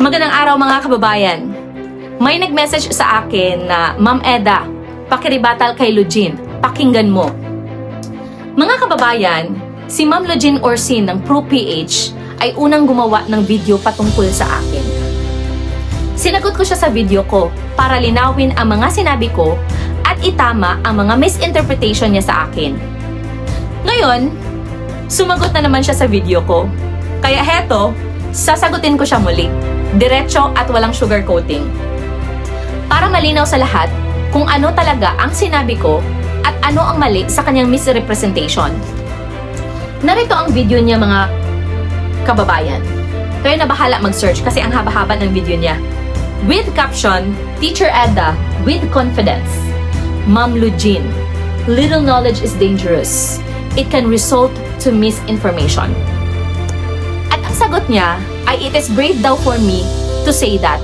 Magandang araw mga kababayan. May nag-message sa akin na, Ma'am Eda, pakiribatal kay Lugin, pakinggan mo. Mga kababayan, si Ma'am Lugin Orsin ng ProPH ay unang gumawa ng video patungkol sa akin. Sinagot ko siya sa video ko para linawin ang mga sinabi ko at itama ang mga misinterpretation niya sa akin. Ngayon, sumagot na naman siya sa video ko. Kaya heto, sasagutin ko siya muli. Diretso at walang sugarcoating. Para malinaw sa lahat kung ano talaga ang sinabi ko at ano ang mali sa kanyang misrepresentation. Narito ang video niya mga kababayan. Kayo na bahala mag-search kasi ang haba-haba ng video niya. With caption, Teacher Eda, with confidence. Ma'am Lugin, little knowledge is dangerous. It can result to misinformation. At ang sagot niya ay it is brave daw for me to say that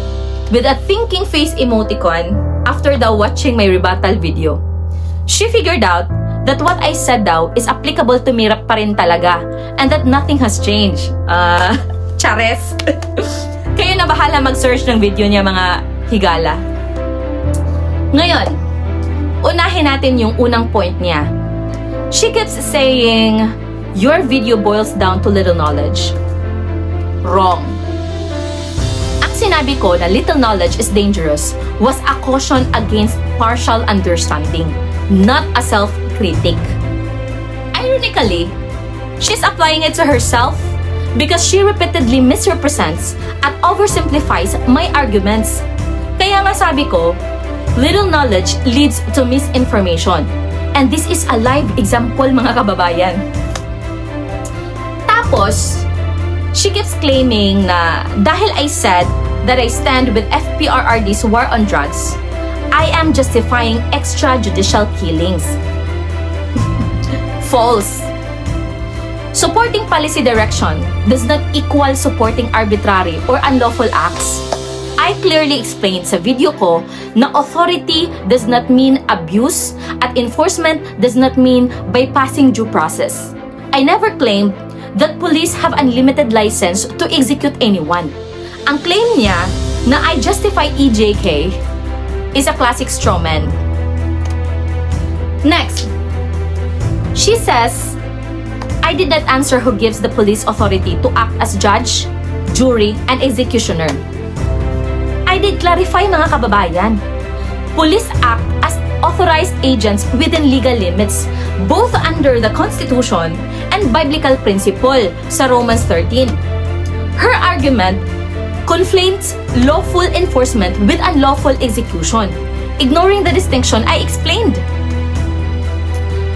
with a thinking face emoticon after daw watching my rebuttal video. She figured out that what I said daw is applicable to me pa rin talaga and that nothing has changed. Chares. Kayo na bahala mag-search ng video niya mga higala. Ngayon, unahin natin yung unang point niya. She keeps saying, your video boils down to little knowledge. Wrong. Ang sinabi ko na little knowledge is dangerous was a caution against partial understanding, not a self-critic. Ironically, she's applying it to herself because she repeatedly misrepresents at oversimplifies my arguments. Kaya nga sabi ko, little knowledge leads to misinformation. And this is a live example mga kababayan. Tapos, she keeps claiming na dahil I said that I stand with FPRRD's war on drugs, I am justifying extrajudicial killings. False. Supporting policy direction does not equal supporting arbitrary or unlawful acts. I clearly explained sa video ko na authority does not mean abuse at enforcement does not mean bypassing due process. I never claimed that police have unlimited license to execute anyone. Ang claim niya na I justify EJK is a classic strawman. Next, she says, I did not answer who gives the police authority to act as judge, jury, and executioner. I did clarify mga kababayan. Police act as authorized agents within legal limits, both under the Constitution and biblical principle sa Romans 13. Her argument conflates lawful enforcement with unlawful execution, ignoring the distinction I explained.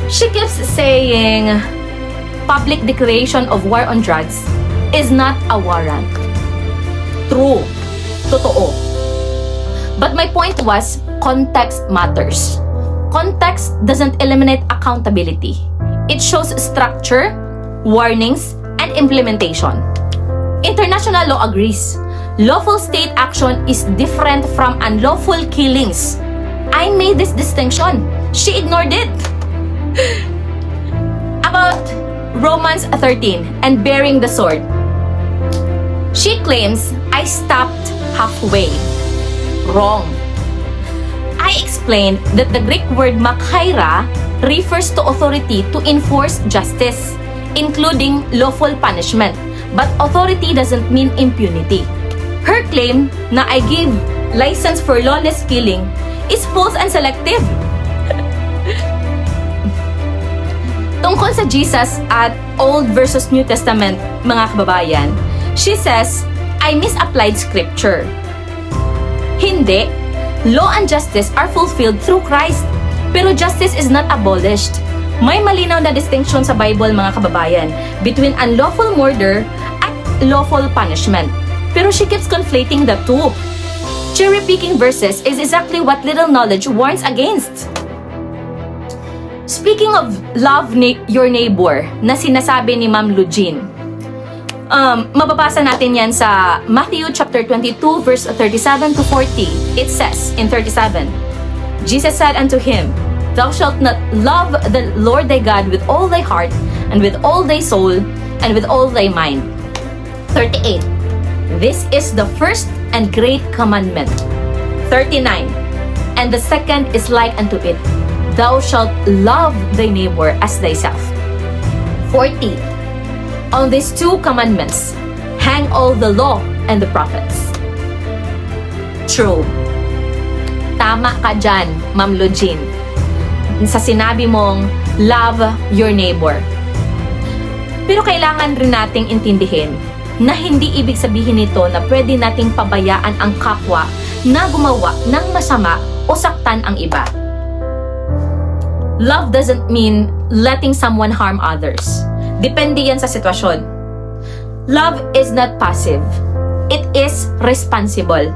She keeps saying, public declaration of war on drugs is not a warrant. True. Totoo. But my point was, context matters. Context doesn't eliminate accountability. It shows structure, warnings, and implementation. International law agrees. Lawful state action is different from unlawful killings. I made this distinction. She ignored it. About Romans 13 and bearing the sword. She claims I stopped halfway. Wrong. I explained that the Greek word makaira refers to authority to enforce justice, including lawful punishment, but authority doesn't mean impunity. Her claim na I gave license for lawless killing is false and selective. Tungkol sa Jesus at Old versus New Testament, mga kababayan, she says, I misapplied scripture. Hindi. Law and justice are fulfilled through Christ. Pero justice is not abolished. May malinaw na distinction sa Bible, mga kababayan, between unlawful murder at lawful punishment. Pero she keeps conflating the two. Cherry-picking verses is exactly what little knowledge warns against. Speaking of love your neighbor na sinasabi ni Ma'am Lugin, mababasa natin yan sa Matthew chapter 22 verse 37 to 40. It says in 37, Jesus said unto him, Thou shalt not love the Lord thy God with all thy heart, and with all thy soul, and with all thy mind. 38. This is the first and great commandment. 39. And the second is like unto it. Thou shalt love thy neighbor as thyself. 40. On these two commandments hang all the law and the prophets. True. Tama ka dyan, Ma'am Lugin, sa sinabi mong love your neighbor. Pero kailangan rin nating intindihin na hindi ibig sabihin nito na pwede nating pabayaan ang kapwa na gumawa ng masama o saktan ang iba. Love doesn't mean letting someone harm others. Depende yan sa sitwasyon. Love is not passive. It is responsible.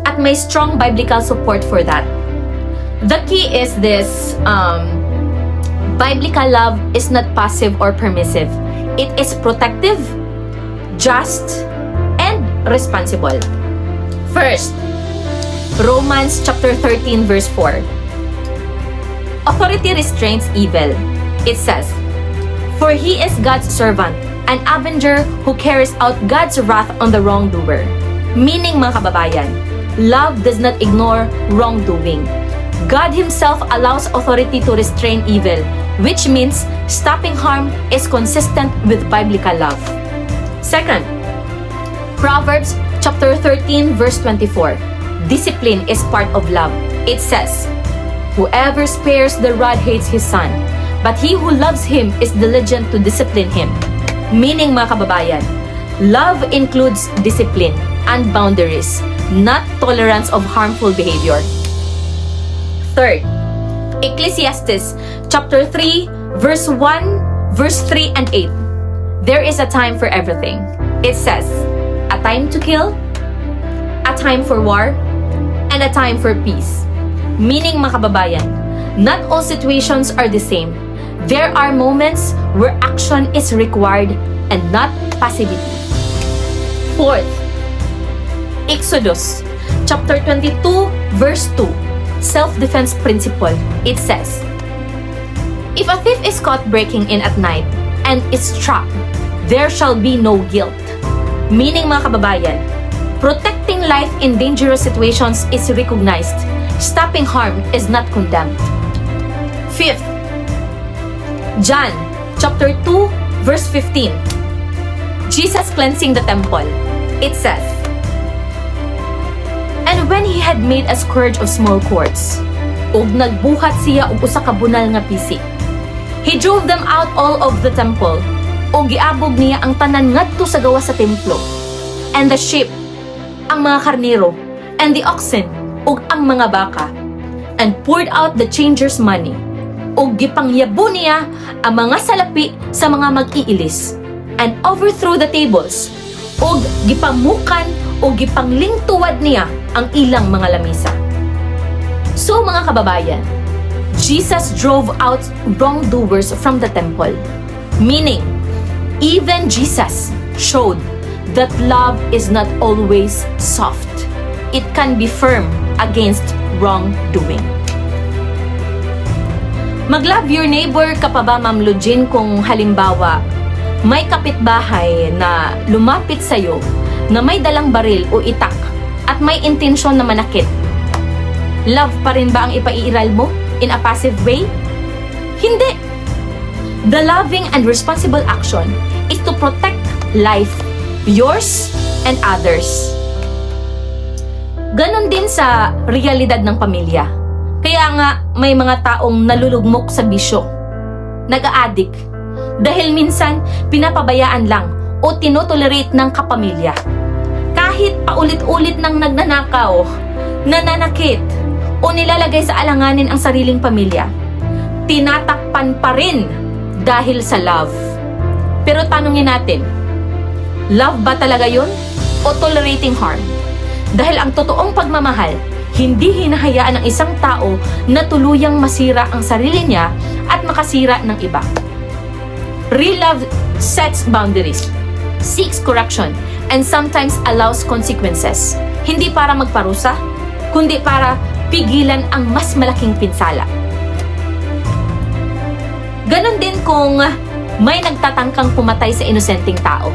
At may strong biblical support for that. The key is this, biblical love is not passive or permissive. It is protective, just, and responsible. First, Romans chapter 13 verse 4. Authority restrains evil. It says, "For he is God's servant, an avenger who carries out God's wrath on the wrongdoer." Meaning, mga kababayan, love does not ignore wrongdoing. God Himself allows authority to restrain evil, which means stopping harm is consistent with biblical love. Second, Proverbs chapter 13 verse 24. Discipline is part of love. It says, "Whoever spares the rod hates his son, but he who loves him is diligent to discipline him." Meaning, mga kababayan, love includes discipline and boundaries, not tolerance of harmful behavior. Third, Ecclesiastes chapter 3 verse 1, verse 3 and 8. There is a time for everything. It says, a time to kill, a time for war, and a time for peace. Meaning, mga kababayan, not all situations are the same. There are moments where action is required and not passivity. Fourth, Exodus chapter 22 verse 2, self-defense principle. It says, "If a thief is caught breaking in at night and is trapped, there shall be no guilt." Meaning, mga kababayan, protecting life in dangerous situations is recognized. Stopping harm is not condemned. Fifth, John chapter 2 verse 15. Jesus cleansing the temple. It says, "And when he had made a scourge of small cords, ug nagbuhat siya og usa ka bunal nga pisi, he drove them out all of the temple, ug giabog niya ang tanan ngadto sa gawas sa templo, and the sheep, ang mga karnero, and the oxen, ug ang mga baka, and poured out the changers' money, ug gipangyabo niya ang mga salapi sa mga mag-iilis, and overthrew the tables, ug gipamukan o gipanglingtuwad niya ang ilang mga lamisa." So, mga kababayan, Jesus drove out wrongdoers from the temple. Meaning, even Jesus showed that love is not always soft. It can be firm against wrongdoing. Mag-love your neighbor ka pa ba, Ma'am Lugin, kung halimbawa may kapitbahay na lumapit sa'yo na may dalang baril o itak at may intensyon na manakit? Love pa rin ba ang ipaiiral mo in a passive way? Hindi! The loving and responsible action is to protect life, yours and others. Ganon din sa realidad ng pamilya. Kaya nga may mga taong nalulugmok sa bisyo, nag-a-addict, dahil minsan pinapabayaan lang o tinotolerate ng kapamilya. Kahit paulit-ulit nang nagnanakaw, nananakit, o nilalagay sa alanganin ang sariling pamilya, tinatakpan pa rin dahil sa love. Pero tanungin natin, love ba talaga yun? O tolerating harm? Dahil ang totoong pagmamahal, hindi hinahayaan ng isang tao na tuluyang masira ang sarili niya at makasira ng iba. Real love sets boundaries, seeks correction, and sometimes allows consequences. Hindi para magparusa, kundi para pigilan ang mas malaking pinsala. Ganon din kung may nagtatangkang pumatay sa inosenteng tao.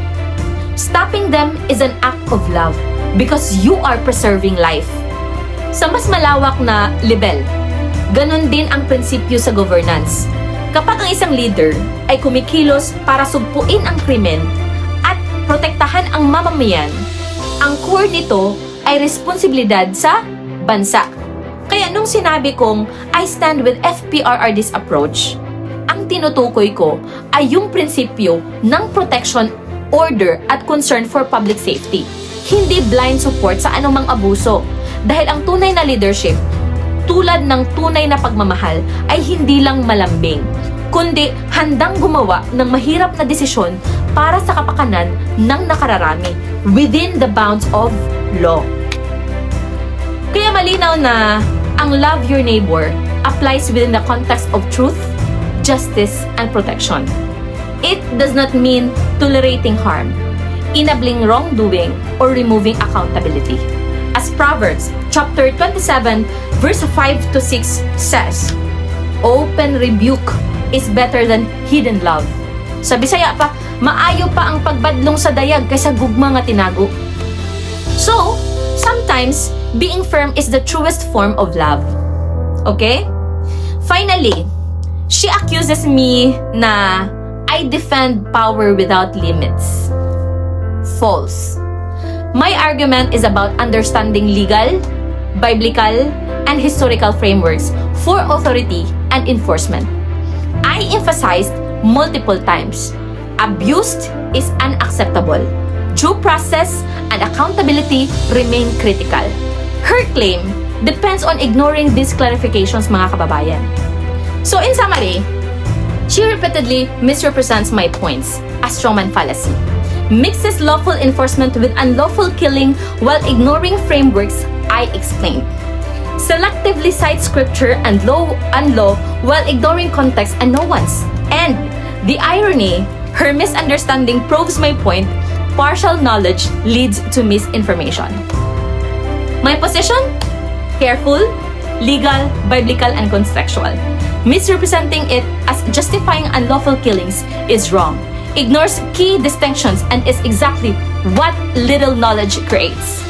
Stopping them is an act of love because you are preserving life. Sa mas malawak na level, ganon din ang prinsipyo sa governance. Kapag ang isang leader ay kumikilos para sugpuin ang krimen at protektahan ang mamamayan, ang core nito ay responsibilidad sa bansa. Kaya nung sinabi kong I stand with FPRRD's approach, ang tinutukoy ko ay yung prinsipyo ng protection, order at concern for public safety. Hindi blind support sa anumang abuso. Dahil ang tunay na leadership, tulad ng tunay na pagmamahal, ay hindi lang malambing, kundi handang gumawa ng mahirap na desisyon para sa kapakanan ng nakararami within the bounds of law. Kaya malinaw na ang love your neighbor applies within the context of truth, justice, and protection. It does not mean tolerating harm, enabling wrongdoing, or removing accountability. As Proverbs chapter 27 verse 5 to 6 says, open rebuke is better than hidden love. Sa Bisaya pa, maayo pa ang pagbadlong sa dayag kaysa gugma nga tinago. So, sometimes, being firm is the truest form of love. Okay? Finally, she accuses me na I defend power without limits. False. My argument is about understanding legal, biblical, and historical frameworks for authority and enforcement. I emphasized multiple times, abused is unacceptable. Due process and accountability remain critical. Her claim depends on ignoring these clarifications, mga kababayan. So in summary, she repeatedly misrepresents my points, a strongman fallacy. Mixes lawful enforcement with unlawful killing while ignoring frameworks I explained. Selectively cites scripture and law while ignoring context and nuance. And the irony, her misunderstanding proves my point, partial knowledge leads to misinformation. My position? Careful, legal, biblical, and contextual. Misrepresenting it as justifying unlawful killings is wrong. Ignores key distinctions and is exactly what little knowledge creates.